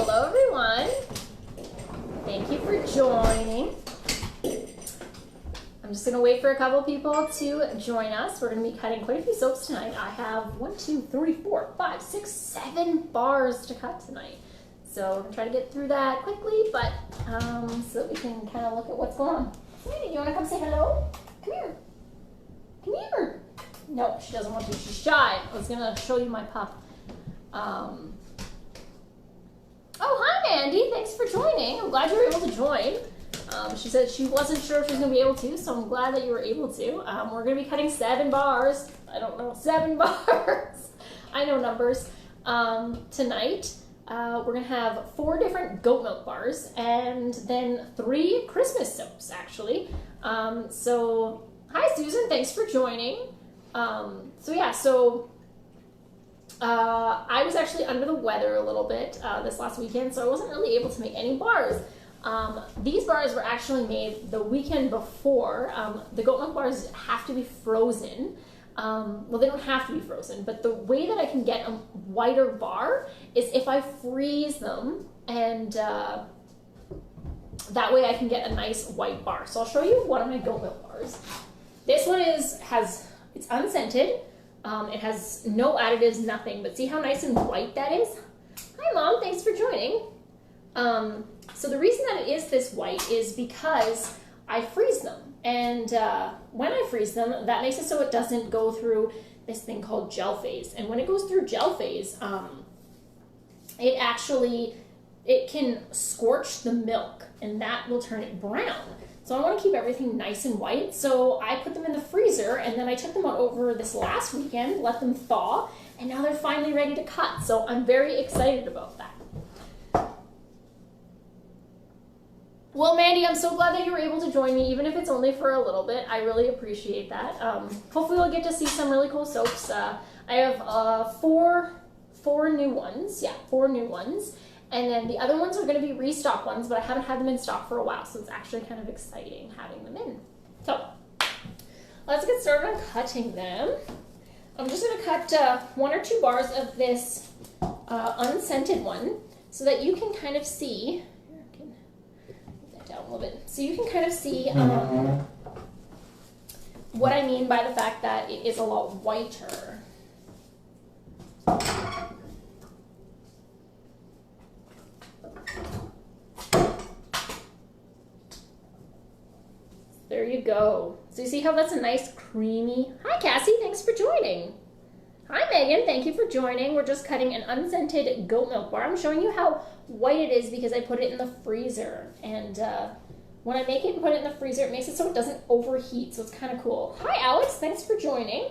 Hello everyone. Thank you for joining. I'm just gonna wait for a couple people to join us. We're gonna be cutting quite a few soaps tonight. I have 1, 2, 3, 4, 5, 6, 7 bars to cut tonight. So we're gonna try to get through that quickly, but so that we can kind of look at what's going on. Sweetie, you wanna come say hello? Come here. Come here. No, she doesn't want to. She's shy. I was gonna show you my pup. Oh, hi, Mandy. Thanks for joining. I'm glad you were able to join. She said she wasn't sure if she was going to be able to, so I'm glad that you were able to. We're going to be cutting 7 bars. I don't know, 7 bars. I know numbers. Tonight, we're going to have 4 different goat milk bars and then 3 Christmas soaps, actually. So, hi, Susan. Thanks for joining. I was actually under the weather a little bit this last weekend, so I wasn't really able to make any bars. These bars were actually made the weekend before. The goat milk bars have to be frozen. Well, they don't have to be frozen, but the way that I can get a whiter bar is if I freeze them, and that way I can get a nice white bar. So I'll show you one of my goat milk bars. This one it's unscented. It has no additives, nothing, but see how nice and white that is? Hi, Mom, thanks for joining. So the reason that it is this white is because I freeze them. And when I freeze them, that makes it so it doesn't go through this thing called gel phase. And when it goes through gel phase, it can scorch the milk, and that will turn it brown. So I want to keep everything nice and white, so I put them in the freezer, and then I took them out over this last weekend, let them thaw, and now they're finally ready to cut. So I'm very excited about that. Well, Mandy, I'm so glad that you were able to join me, even if it's only for a little bit. I really appreciate that. Hopefully we'll get to see some really cool soaps. I have 4 new ones. Yeah, 4 new ones. And then the other ones are going to be restock ones, but I haven't had them in stock for a while, so it's actually kind of exciting having them in. So let's get started on cutting them. I'm just going to cut 1 or 2 bars of this unscented one so that you can kind of see. Here, I can move that down a little bit. So you can kind of see what I mean by the fact that it is a lot whiter. There you go. So you see how that's a nice creamy... Hi, Cassie. Thanks for joining. Hi, Megan. Thank you for joining. We're just cutting an unscented goat milk bar. I'm showing you how white it is because I put it in the freezer. And when I make it and put it in the freezer, it makes it so it doesn't overheat. So it's kind of cool. Hi, Alex. Thanks for joining.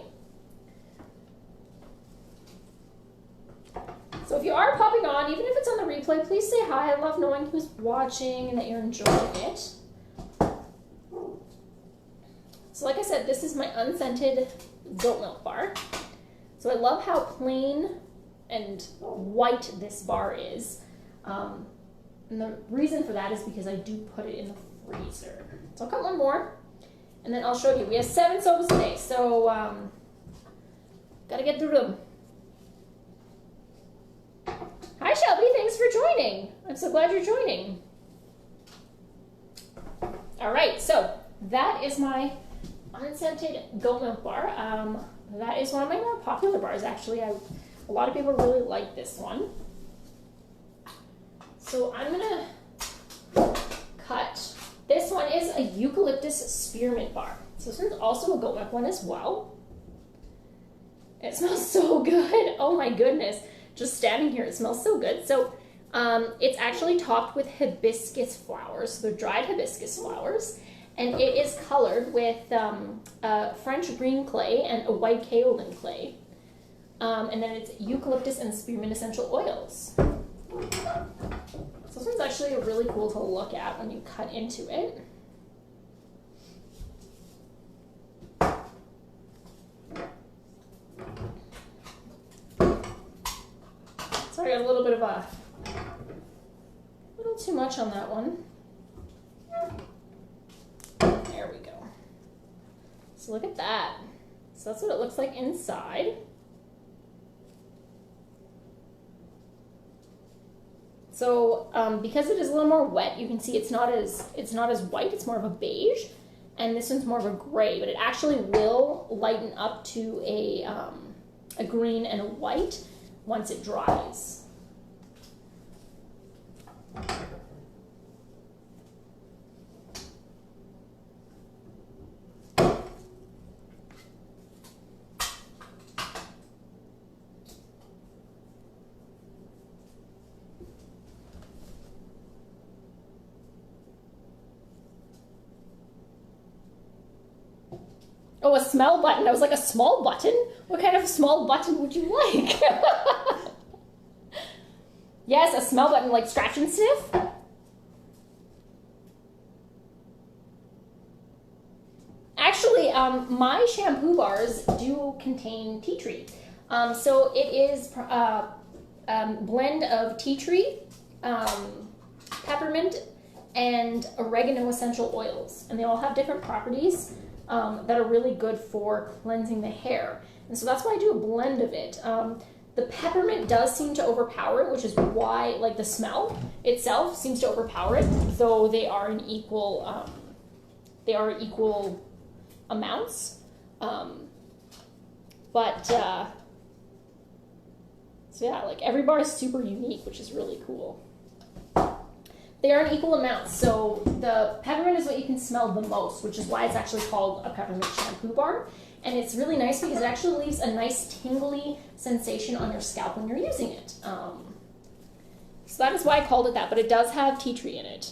So if you are popping on, even if it's on the replay, please say hi. I love knowing who's watching and that you're enjoying it. So like I said, this is my unscented goat milk bar. So I love how plain and white this bar is. And the reason for that is because I do put it in the freezer. So I'll cut 1 more, and then I'll show you. We have 7 soaps today, so gotta get through them. Hi, Shelby. Thanks for joining. I'm so glad you're joining. All right, so that is my unscented goat milk bar. That is one of my more popular bars, actually. A lot of people really like this one. So I'm gonna cut. This one is a Eucalyptus Spearmint bar. So this one's also a goat milk one as well. It smells so good. Oh my goodness. Just standing here, it smells so good. So it's actually topped with hibiscus flowers. So they're dried hibiscus flowers. And it is colored with French green clay and a white kaolin clay. And then it's eucalyptus and spearmint essential oils. So this one's actually really cool to look at when you cut into it. Sorry, I got a little bit of a little too much on that one. There we go. So look at that. So that's what it looks like inside. So because it is a little more wet, you can see it's not as white. It's more of a beige, and this one's more of a gray. But it actually will lighten up to a green and a white once it dries. Oh, a smell button. I was like, a small button? What kind of small button would you like? Yes, a smell button, like scratch and sniff. Actually, my shampoo bars do contain tea tree. So it is a blend of tea tree, peppermint, and oregano essential oils. And they all have different properties that are really good for cleansing the hair. And so that's why I do a blend of it. The peppermint does seem to overpower it, which is why, like, the smell itself seems to overpower it, though they are in equal amounts. So yeah, like, every bar is super unique, which is really cool. They are in equal amounts, so the peppermint is what you can smell the most, which is why it's actually called a peppermint shampoo bar. And it's really nice because it actually leaves a nice tingly sensation on your scalp when you're using it. So that is why I called it that, but it does have tea tree in it.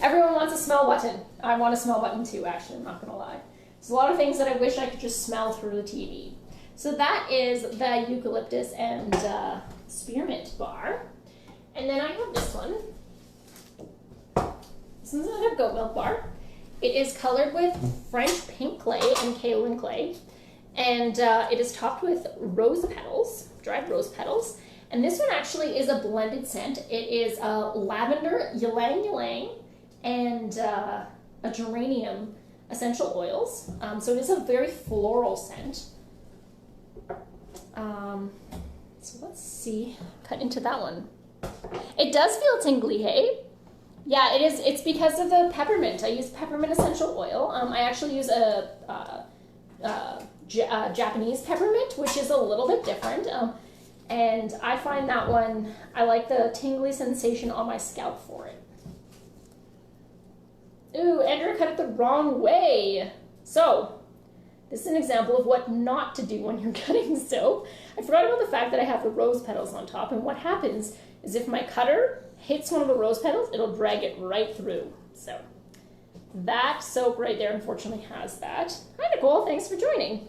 Everyone wants a smell button. I want a smell button too, actually, I'm not gonna lie. There's a lot of things that I wish I could just smell through the TV. So that is the Eucalyptus and Spearmint bar. And then I have this one. This one's another goat milk bar. It is colored with French pink clay and kaolin clay. And it is topped with rose petals, dried rose petals. And this one actually is a blended scent. It is lavender, ylang ylang, and a geranium essential oils. So it is a very floral scent. So let's see, cut into that one. It does feel tingly, hey? Yeah, it is. It's because of the peppermint. I use peppermint essential oil. I actually use a Japanese peppermint, which is a little bit different. And I find that one, I like the tingly sensation on my scalp for it. Ooh, Andrew cut it the wrong way. So, this is an example of what not to do when you're cutting soap. I forgot about the fact that I have the rose petals on top, and what happens is if my cutter hits one of the rose petals, it'll drag it right through. So, that soap right there unfortunately has that. Hi Nicole, thanks for joining.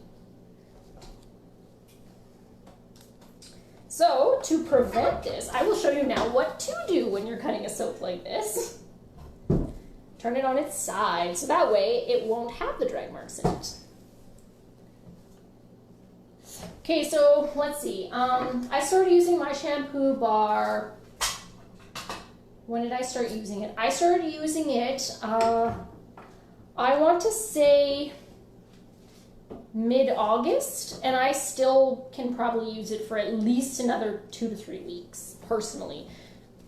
So, to prevent this, I will show you now what to do when you're cutting a soap like this. Turn it on its side, so that way it won't have the drag marks in it. Okay, so let's see. I started using my shampoo bar. When did I start using it? I started using it, I want to say mid-August, and I still can probably use it for at least another 2 to 3 weeks, personally.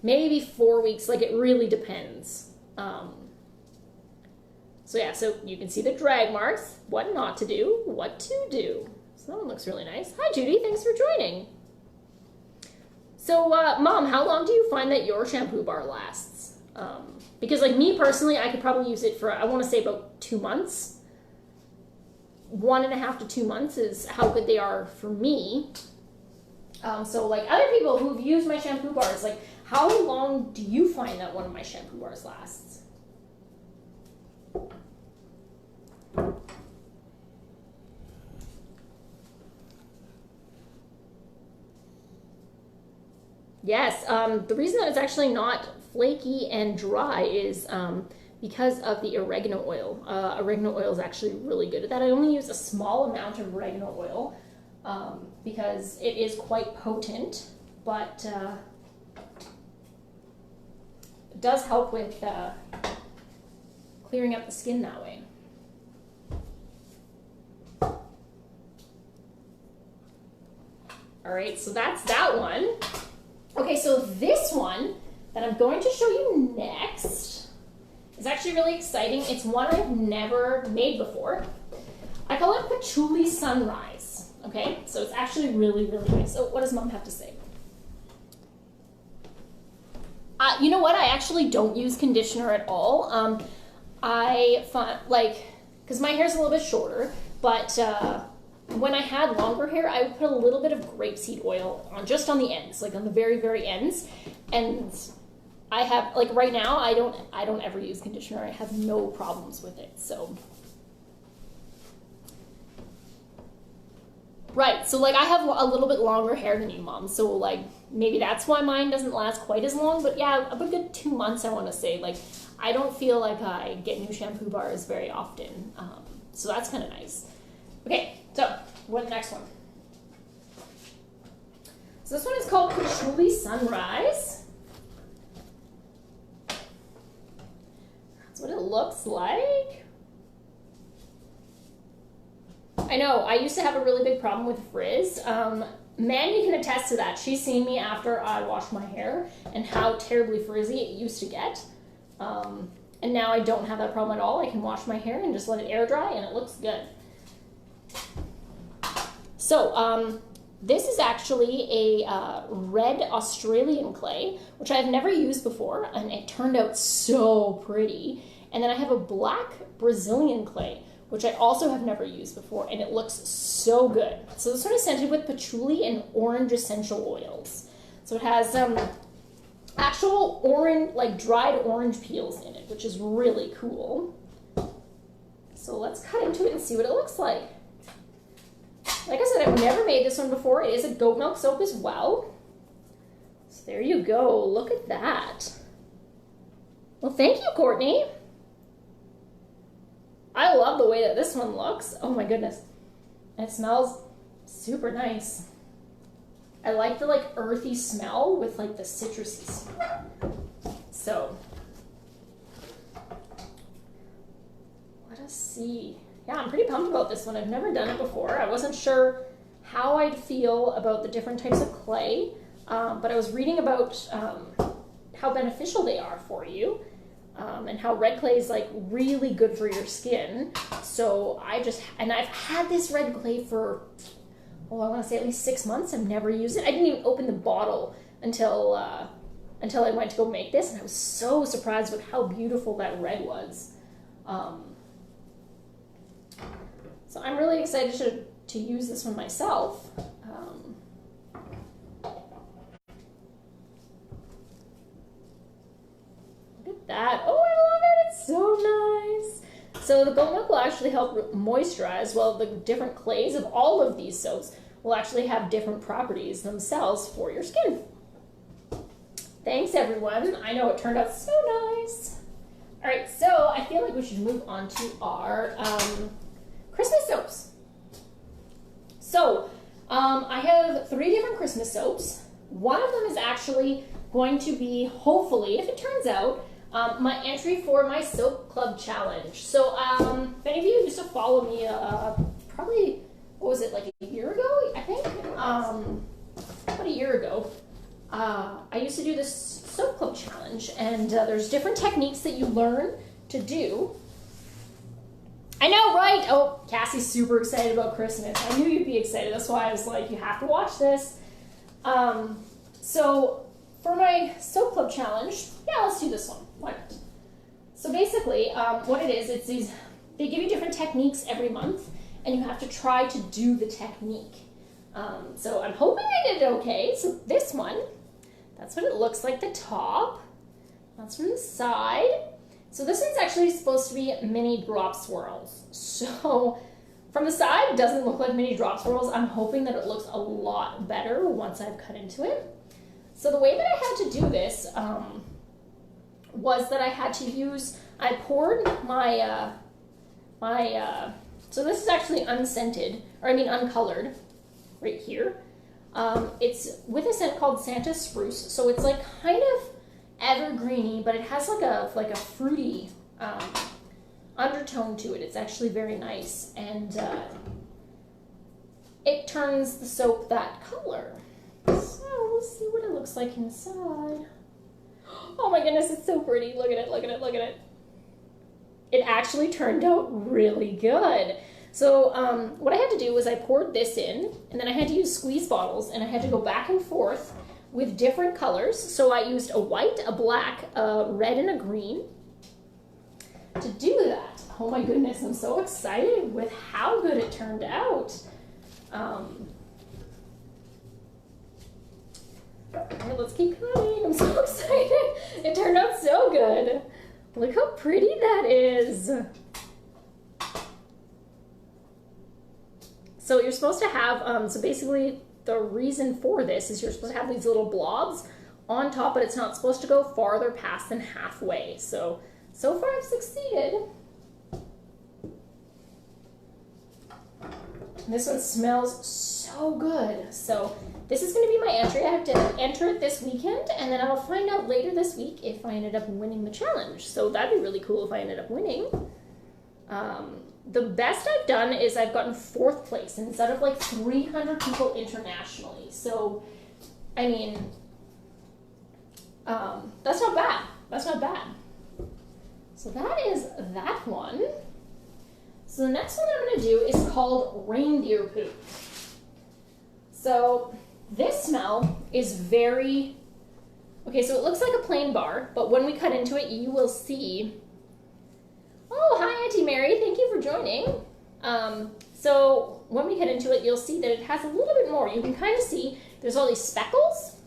Maybe 4 weeks, like it really depends. So yeah, so you can see the drag marks, what not to do, what to do. So that one looks really nice. Hi Judy, thanks for joining. So Mom, how long do you find that your shampoo bar lasts? Because like me personally, I could probably use it for, I want to say about 2 months. 1.5 to 2 months is how good they are for me. So like other people who've used my shampoo bars, like how long do you find that one of my shampoo bars lasts? Yes, the reason that it's actually not flaky and dry is because of the oregano oil. Oregano oil is actually really good at that. I only use a small amount of oregano oil because it is quite potent, but it does help with clearing up the skin that way. All right, so that's that one. Okay, so this one that I'm going to show you next is actually really exciting. It's one I've never made before. I call it Patchouli Sunrise. Okay, so it's actually really, really nice. So what does Mom have to say? You know what? I actually don't use conditioner at all. I find, like, because my hair's a little bit shorter, but when I had longer hair, I would put a little bit of grapeseed oil on, just on the ends, like on the very, very ends. And I have, like right now, I don't ever use conditioner. I have no problems with it, so. Right, so like I have a little bit longer hair than you, Mom, so like maybe that's why mine doesn't last quite as long, but yeah, a good 2 months, I want to say. Like, I don't feel like I get new shampoo bars very often, so that's kind of nice. Okay, so what's the next one? So this one is called Patchouli Sunrise. That's what it looks like. I know, I used to have a really big problem with frizz. Mandy can attest to that. She's seen me after I washed my hair and how terribly frizzy it used to get. And now I don't have that problem at all. I can wash my hair and just let it air dry and it looks good. So, this is actually a red Australian clay, which I've never used before, and it turned out so pretty. And then I have a black Brazilian clay, which I also have never used before, and it looks so good. So this one is scented with patchouli and orange essential oils. So it has actual orange, like dried orange peels in it, which is really cool. So let's cut into it and see what it looks like. Like I said, I've never made this one before. It is a goat milk soap as well. So there you go. Look at that. Well, thank you, Courtney. I love the way that this one looks. Oh my goodness. And it smells super nice. I like the like earthy smell with like the citrusy smell. So, let us see. Yeah, I'm pretty pumped about this one. I've never done it before. I wasn't sure how I'd feel about the different types of clay, but I was reading about how beneficial they are for you. And how red clay is like really good for your skin. So and I've had this red clay for, I want to say at least 6 months. I've never used it. I didn't even open the bottle until I went to go make this, and I was so surprised with how beautiful that red was. So I'm really excited to use this one myself. That. Oh, I love it. It's so nice. So the goat milk will actually help moisturize. Well, the different clays of all of these soaps will actually have different properties themselves for your skin. Thanks, everyone. I know it turned out so nice. All right, so I feel like we should move on to our Christmas soaps. So I have 3 different Christmas soaps. One of them is actually going to be, hopefully, if it turns out, my entry for my soap club challenge. So if any of you used to follow me probably, what was it, like a year ago, I think? About a year ago, I used to do this soap club challenge, and there's different techniques that you learn to do. I know, right? Oh, Cassie's super excited about Christmas. I knew you'd be excited. That's why I was like, you have to watch this. So for my soap club challenge, yeah, let's do this one. Why not? So basically, what it is, it's these, they give you different techniques every month, and you have to try to do the technique. So I'm hoping I did it okay. So this one, that's what it looks like, the top. That's from the side. So this one's actually supposed to be mini drop swirls. So from the side, it doesn't look like mini drop swirls. I'm hoping that it looks a lot better once I've cut into it. So the way that I had to do this was that I had to use, I poured my, so this is actually unscented, or I mean uncolored, right here. It's with a scent called Santa Spruce, so it's like kind of evergreeny, but it has like a fruity undertone to it. It's actually very nice, and it turns the soap that color. So we'll see what it looks like inside. Oh my goodness, it's so pretty. Look at it, look at it, look at it. It actually turned out really good. So what I had to do was I poured this in, and then I had to use squeeze bottles, and I had to go back and forth with different colors. So I used a white, a black, a red, and a green to do that. Oh my goodness, I'm so excited with how good it turned out. Okay, let's keep cutting. I'm so excited. It turned out so good. Look how pretty that is. So you're supposed to have, so basically the reason for this is you're supposed to have these little blobs on top, but it's not supposed to go farther past than halfway. So far I've succeeded. This one smells so good. So this is going to be my entry. I have to enter it this weekend, and then I'll find out later this week if I ended up winning the challenge. So that'd be really cool if I ended up winning. The best I've done is I've gotten 4th place, and it's out of like 300 people internationally. So, I mean, that's not bad. That's not bad. So that is that one. So the next one I'm going to do is called Reindeer Poop. So this smell is very, okay, so it looks like a plain bar, but when we cut into it, you will see, oh, hi Auntie Mary, thank you for joining. So when we cut into it, you'll see that it has a little bit more. You can kind of see there's all these speckles.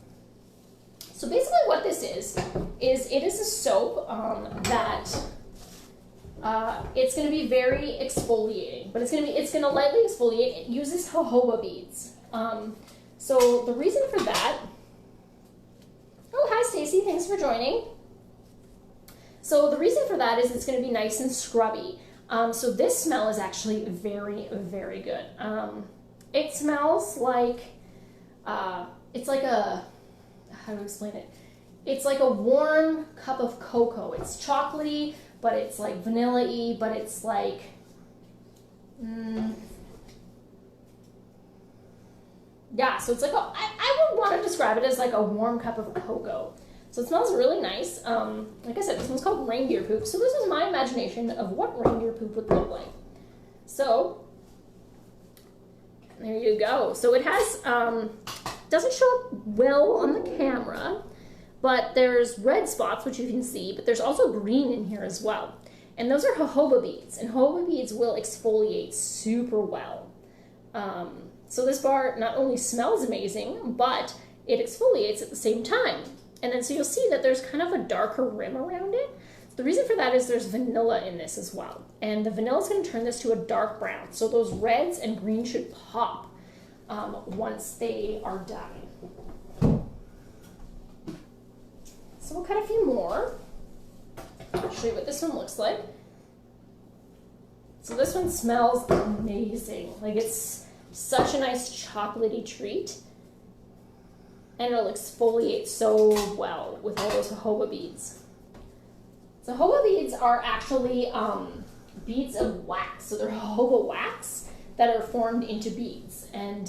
So basically what this is it is a soap that it's going to be very exfoliating, but it's going to lightly exfoliate. It uses jojoba beads. So the reason for that, oh, hi Stacy, thanks for joining. So the reason for that is it's going to be nice and scrubby. So this smell is actually very, very good. It smells like, it's like a, how to explain it? It's like a warm cup of cocoa. It's chocolatey, but it's like vanilla-y, but it's like, yeah, so it's like, I would want to describe it as like a warm cup of cocoa. So it smells really nice. Like I said, this one's called Reindeer Poop. So this is my imagination of what reindeer poop would look like. So there you go. So it has, doesn't show up well on the camera, but there's red spots, which you can see, but there's also green in here as well. And those are jojoba beads, and jojoba beads will exfoliate super well. So this bar not only smells amazing, but it exfoliates at the same time. And then so you'll see that there's kind of a darker rim around it. The reason for that is there's vanilla in this as well. And the vanilla is going to turn this to a dark brown. So those reds and greens should pop once they are done. So we'll cut a few more. I'll show you what this one looks like. So this one smells amazing. Like it's such a nice chocolatey treat. And it'll exfoliate so well with all those jojoba beads. So jojoba beads are actually beads of wax. So they're jojoba wax that are formed into beads. And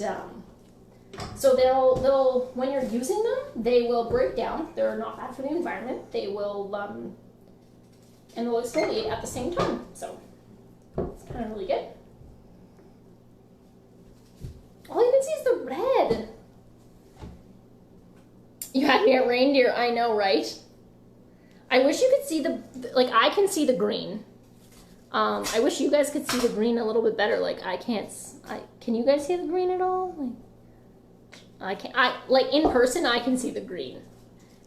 so they'll when you're using them, they will break down. They're not bad for the environment. They will and they'll exfoliate at the same time. So it's kind of really good. All you can see is the red. You had me at reindeer, I know, right? I wish you could see the, like I can see the green. I wish you guys could see the green a little bit better. Like I can't, can you guys see the green at all? Like like in person, I can see the green.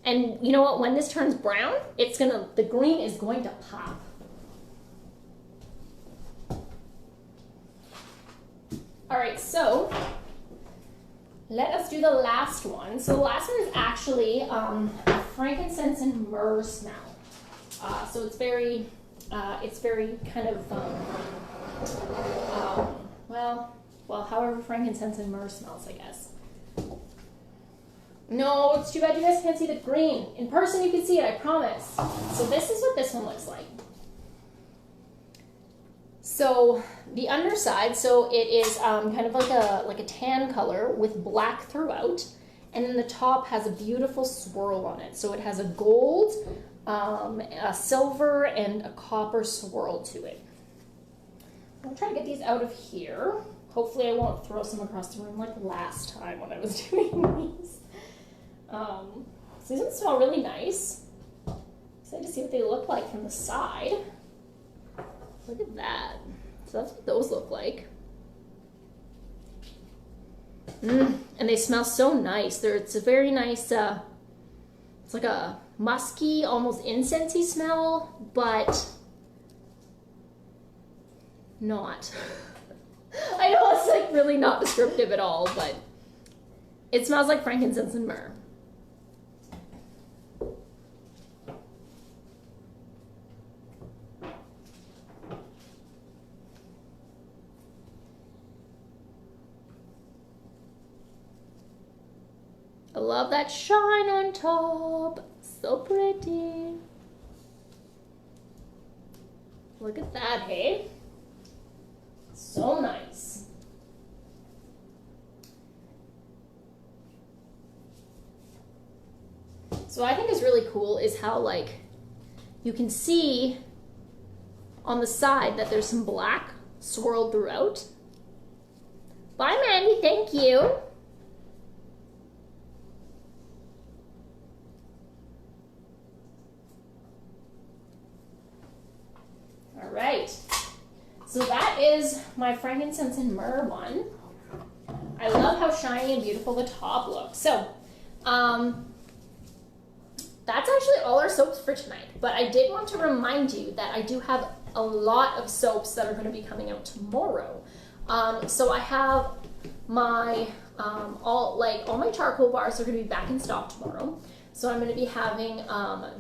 And you know what, when this turns brown, the green is going to pop. All right, so let us do the last one. So the last one is actually a frankincense and myrrh smell. So it's very kind of, well, however frankincense and myrrh smells, I guess. No, it's too bad you guys can't see the green. In person you can see it, I promise. So this is what this one looks like. So the underside, so it is kind of like a tan color with black throughout, and then the top has a beautiful swirl on it. So it has a gold, a silver, and a copper swirl to it. I'll try to get these out of here. Hopefully I won't throw some across the room like last time when I was doing these. So these ones smell really nice. Excited to see what they look like from the side. Look at that. So that's what those look like. And they smell so nice. It's a very nice, it's like a musky, almost incensey smell, but not. I know it's like really not descriptive at all, but it smells like frankincense and myrrh. I love that shine on top. So pretty. Look at that, hey? So nice. So what I think is really cool is how, like, you can see on the side that there's some black swirled throughout. Bye, Mandy, thank you. All right. So that is my frankincense and myrrh one. I love how shiny and beautiful the top looks. So, that's actually all our soaps for tonight. But I did want to remind you that I do have a lot of soaps that are going to be coming out tomorrow. So I have my all my charcoal bars are going to be back in stock tomorrow. So I'm going to be having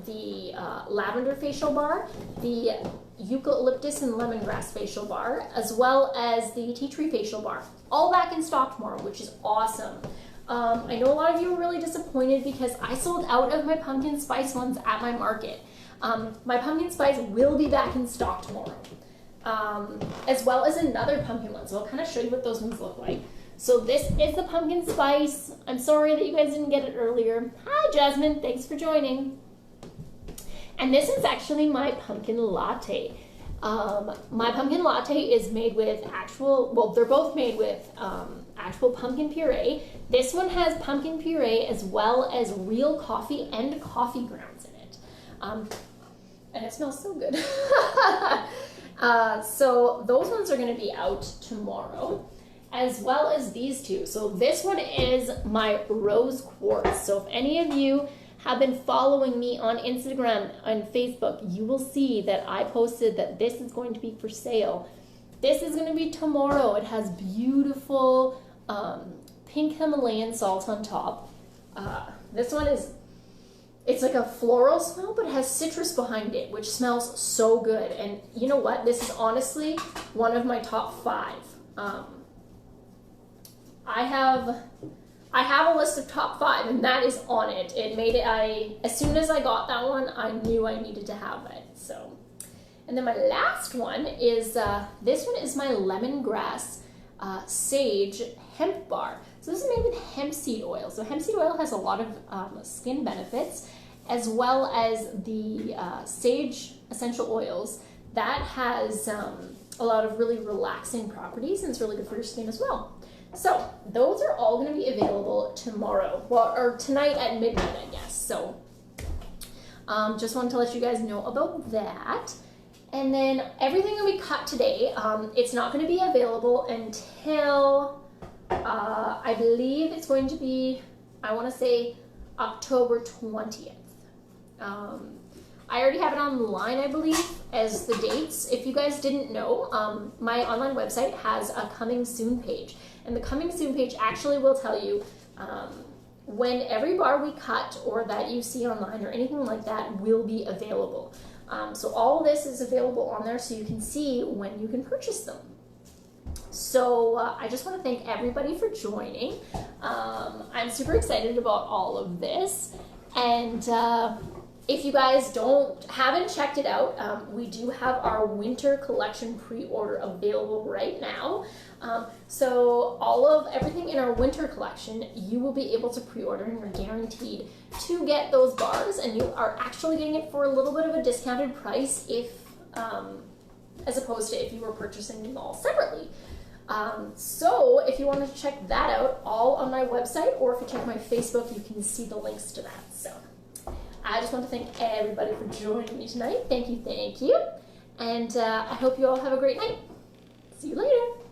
the lavender facial bar, the eucalyptus and lemongrass facial bar, as well as the tea tree facial bar, all back in stock tomorrow, which is awesome. I know a lot of you were really disappointed because I sold out of my pumpkin spice ones at my market. My pumpkin spice will be back in stock tomorrow, as well as another pumpkin one. So I'll kind of show you what those ones look like. So this is the pumpkin spice. I'm sorry that you guys didn't get it earlier. Hi, Jasmine. Thanks for joining. And this is actually my pumpkin latte. My pumpkin latte is made with actual, well, they're both made with actual pumpkin puree. This one has pumpkin puree as well as real coffee and coffee grounds in it. And it smells so good. So those ones are going to be out tomorrow, as well as these two. So this one is my rose quartz. So if any of you have been following me on Instagram and Facebook, you will see that I posted that this is going to be for sale. This is going to be tomorrow. It has beautiful pink Himalayan salt on top. This one is, it's like a floral smell, but it has citrus behind it, which smells so good. And you know what? This is honestly one of my top 5. I have a list of top 5, and that is on it. It made it, as soon as I got that one, I knew I needed to have it, so. And then my last one is, this one is my lemongrass sage hemp bar. So this is made with hemp seed oil. So hemp seed oil has a lot of skin benefits, as well as the sage essential oils. That has a lot of really relaxing properties, and it's really good for your skin as well. So those are all going to be available tomorrow, well, or tonight at midnight, I guess. So just wanted to let you guys know about that. And then everything that we cut today, it's not going to be available until I believe it's going to be, I want to say October 20th. I already have it online, I believe, as the dates. If you guys didn't know, my online website has a coming soon page. And the coming soon page actually will tell you when every bar we cut or that you see online or anything like that will be available. So all of this is available on there so you can see when you can purchase them. So I just want to thank everybody for joining. I'm super excited about all of this. And If you guys haven't checked it out, we do have our winter collection pre-order available right now. So everything in our winter collection, you will be able to pre-order, and you're guaranteed to get those bars, and you are actually getting it for a little bit of a discounted price as opposed to if you were purchasing them all separately. So if you want to check that out, all on my website, or if you check my Facebook, you can see the links to that. So I just want to thank everybody for joining me tonight. Thank you. And I hope you all have a great night. See you later.